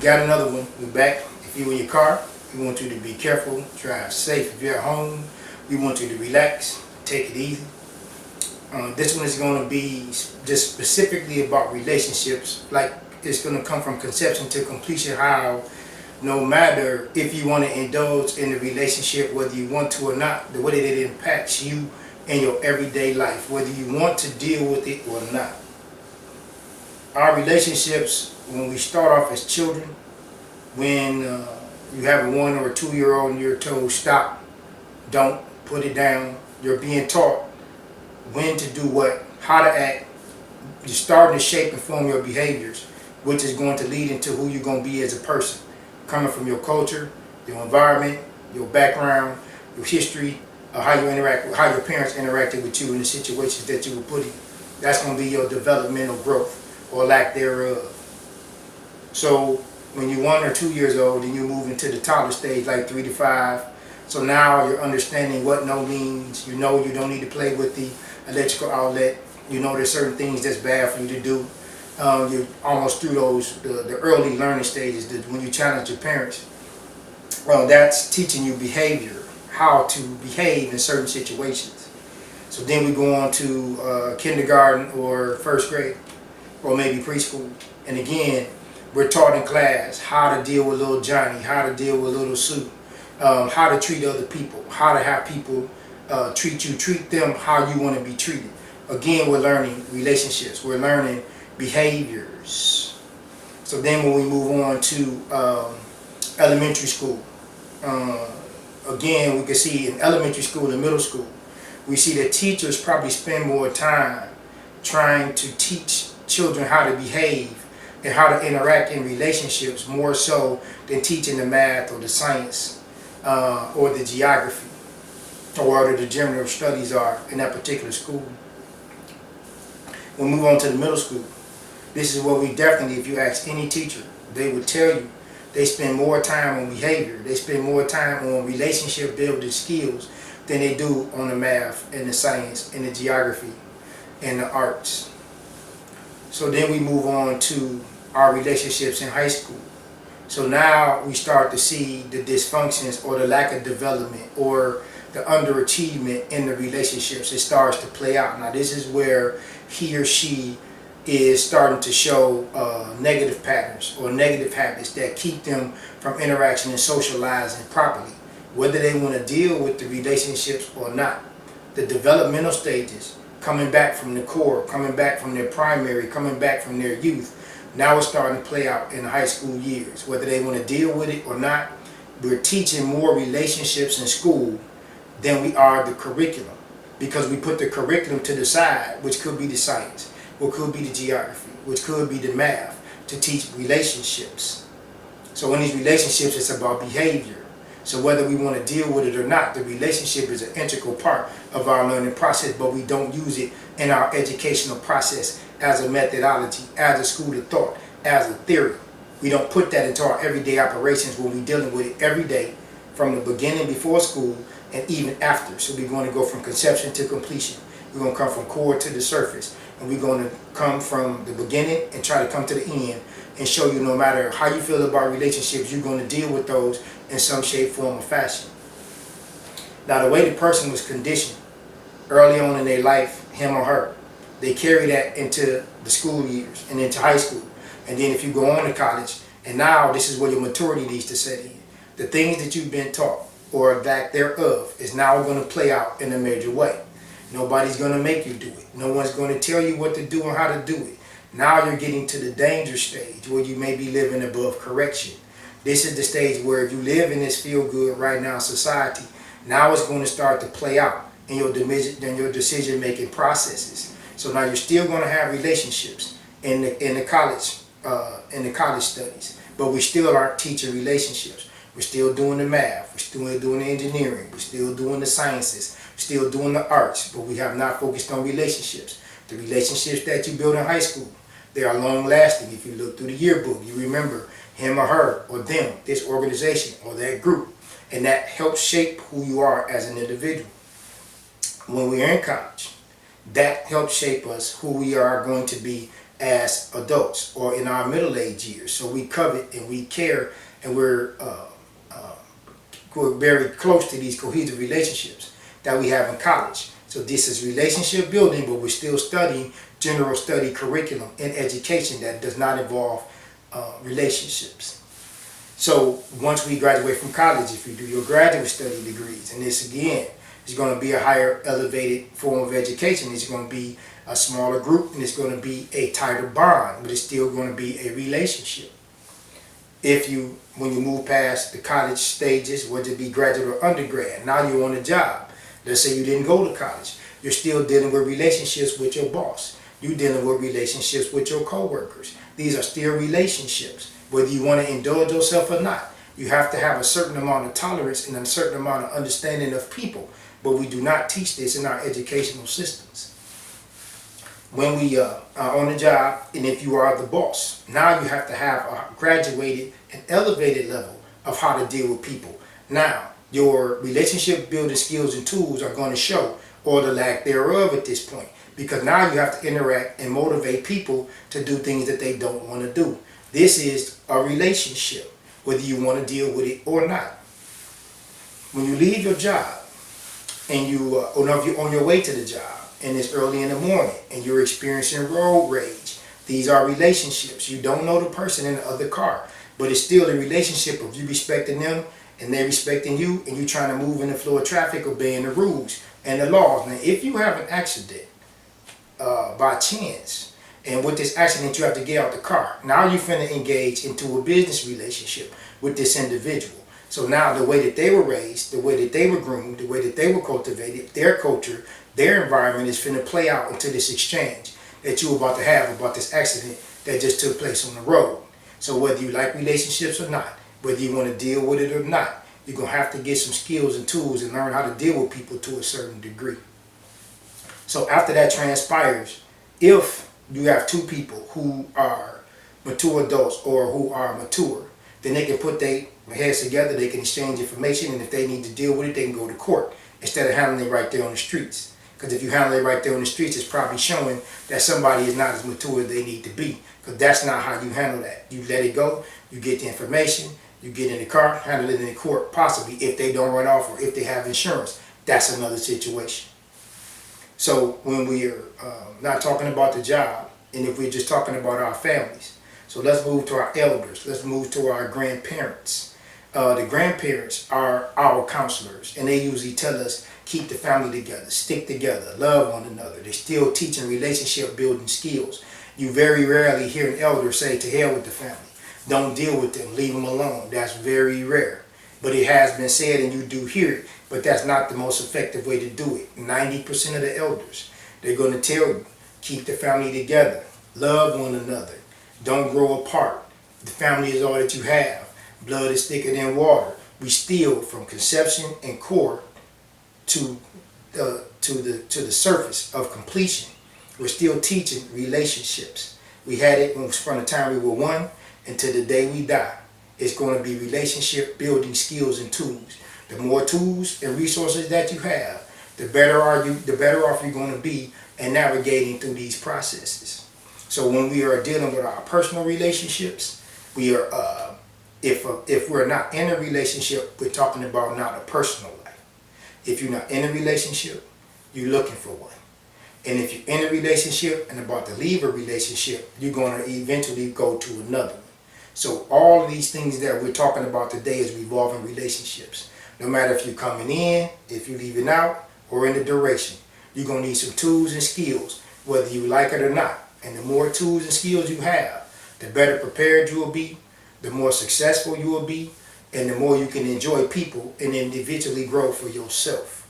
got another one. We're back. If you're in your car, we want you to be careful, drive safe. If you're at home, we want you to relax, take it easy. This one is going to be just specifically about relationships. Like, it's going to come from conception to completion, how no matter if you want to indulge in the relationship, whether you want to or not, the way that it impacts you in your everyday life, whether you want to deal with it or not. Our relationships, when we start off as children, when you have a 1 or 2 year old and you're told stop, don't, put it down, you're being taught when to do what, how to act. You're starting to shape and form your behaviors, which is going to lead into who you're going to be as a person, coming from your culture, your environment, your background, your history, how you interact, how your parents interacted with you in the situations that you were put in. That's going to be your developmental growth or lack thereof. So when you're 1 or 2 years old and you move into the toddler stage, like 3 to 5, so now you're understanding what no means. You know you don't need to play with the electrical outlet. You know there's certain things that's bad for you to do. You're almost through those the early learning stages when you challenge your parents. Well, that's teaching you behavior, how to behave in certain situations. So then we go on to kindergarten or first grade, or maybe preschool. And again, we're taught in class how to deal with little Johnny, how to deal with little Sue, how to treat other people, how to have people treat you, treat them how you want to be treated. Again, we're learning relationships, we're learning behaviors. So then when we move on to elementary school, again, we can see in elementary school and middle school, we see that teachers probably spend more time trying to teach children how to behave and how to interact in relationships, more so than teaching the math or the science or the geography or whatever the general studies are in that particular school. We'll move on to the middle school. This is where we definitely, if you ask any teacher, they would tell you they spend more time on behavior, they spend more time on relationship building skills than they do on the math and the science and the geography and the arts. So then we move on to our relationships in high school. So now we start to see the dysfunctions or the lack of development or the underachievement in the relationships. It starts to play out. Now this is where he or she is starting to show negative patterns or negative habits that keep them from interaction and socializing properly, whether they want to deal with the relationships or not. The developmental stages, coming back from the core, coming back from their primary, coming back from their youth, now it's starting to play out in the high school years. Whether they want to deal with it or not, we're teaching more relationships in school than we are the curriculum, because we put the curriculum to the side, which could be the science, what could be the geography, which could be the math, to teach relationships. So in these relationships, it's about behavior. So whether we want to deal with it or not, the relationship is an integral part of our learning process, but we don't use it in our educational process as a methodology, as a school of thought, as a theory. We don't put that into our everyday operations when we're dealing with it every day, from the beginning before school and even after. So we're going to go from conception to completion. We're going to come from core to the surface. And we're going to come from the beginning and try to come to the end and show you no matter how you feel about relationships, you're going to deal with those in some shape, form, or fashion. Now, the way the person was conditioned early on in their life, him or her, they carry that into the school years and into high school. And then if you go on to college, and now this is where your maturity needs to set in. The things that you've been taught or lack thereof is now going to play out in a major way. Nobody's going to make you do it. No one's going to tell you what to do and how to do it. Now you're getting to the danger stage where you may be living above correction. This is the stage where if you live in this feel-good right now society, now it's going to start to play out in your decision-making processes. So now you're still going to have relationships in the college studies, but we still aren't teaching relationships. We're still doing the math. We're still doing the engineering. We're still doing the sciences. We're still doing the arts, but we have not focused on relationships. The relationships that you build in high school, they are long-lasting. If you look through the yearbook, you remember him or her or them, this organization or that group, and that helps shape who you are as an individual. When we are in college, that helps shape us who we are going to be as adults or in our middle age years. So we covet and we care, and we're very close to these cohesive relationships that we have in college. So this is relationship building, but we're still studying general study curriculum in education that does not involve relationships. So once we graduate from college, if you do your graduate study degrees, and this again is going to be a higher elevated form of education, it's going to be a smaller group, and it's going to be a tighter bond, but it's still going to be a relationship. When you move past the college stages, whether it be graduate or undergrad, now you're on a job. Let's say you didn't go to college. You're still dealing with relationships with your boss. You're dealing with relationships with your coworkers. These are still relationships, whether you want to indulge yourself or not. You have to have a certain amount of tolerance and a certain amount of understanding of people, but we do not teach this in our educational systems. When we are on the job, and if you are the boss, now you have to have a graduated and elevated level of how to deal with people. Now, your relationship building skills and tools are going to show, or the lack thereof at this point, because now you have to interact and motivate people to do things that they don't want to do. This is a relationship, whether you want to deal with it or not. When you leave your job, and or if you're on your way to the job, and it's early in the morning, and you're experiencing road rage, these are relationships. You don't know the person in the other car, but it's still a relationship of you respecting them, and they're respecting you, and you trying to move in the flow of traffic, obeying the rules and the laws. Now, if you have an accident by chance, and with this accident you have to get out the car, now you're finna engage into a business relationship with this individual. So now the way that they were raised, the way that they were groomed, the way that they were cultivated, their culture, their environment is finna play out into this exchange that you're about to have about this accident that just took place on the road. So whether you like relationships or not, whether you want to deal with it or not, you're going to have to get some skills and tools and learn how to deal with people to a certain degree. So after that transpires, if you have two people who are mature adults or who are mature, then they can put their heads together, they can exchange information, and if they need to deal with it, they can go to court instead of handling it right there on the streets. Because if you handle it right there on the streets, it's probably showing that somebody is not as mature as they need to be. Because that's not how you handle that. You let it go, you get the information, you get in the car, handle it in the court, possibly if they don't run off or if they have insurance. That's another situation. So when we are not talking about the job, and if we're just talking about our families, so let's move to our elders, let's move to our grandparents. The grandparents are our counselors, and they usually tell us, keep the family together, stick together, love one another. They're still teaching relationship building skills. You very rarely hear an elder say, to hell with the family. Don't deal with them, leave them alone. That's very rare. But it has been said, and you do hear it, but that's not the most effective way to do it. 90% of the elders, they're going to tell you, keep the family together, love one another, don't grow apart. The family is all that you have. Blood is thicker than water. We steal from conception and core to the surface of completion. We're still teaching relationships. We had it from the time we were one until the day we die. It's going to be relationship building skills and tools. The more tools and resources that you have, the better off you're going to be in navigating through these processes. So when we are dealing with our personal relationships, we are if we're not in a relationship, we're talking about not a personal life. If you're not in a relationship, you're looking for one. And if you're in a relationship and about to leave a relationship, you're going to eventually go to another one. So all of these things that we're talking about today is revolving relationships. No matter if you're coming in, if you're leaving out, or in the duration, you're going to need some tools and skills, whether you like it or not. And the more tools and skills you have, the better prepared you will be, the more successful you will be, and the more you can enjoy people and individually grow for yourself.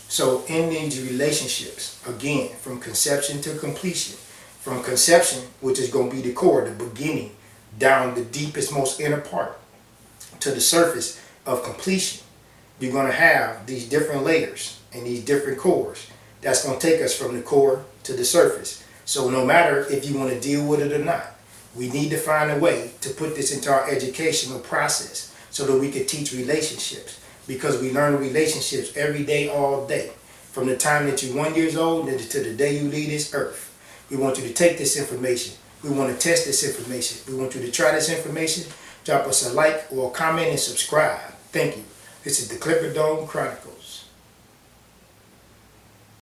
So in these relationships, again, from conception to completion, from conception, which is going to be the core, the beginning, down the deepest, most inner part, to the surface of completion, you're going to have these different layers and these different cores. That's going to take us from the core to the surface. So no matter if you want to deal with it or not, we need to find a way to put this into our educational process so that we can teach relationships, because we learn relationships every day, all day, from the time that you're 1 year old to the day you leave this earth. We want you to take this information We want to test this information. We want you to try this information. Drop us a like or a comment and subscribe. Thank you. This is the Clipperdome Chronicles.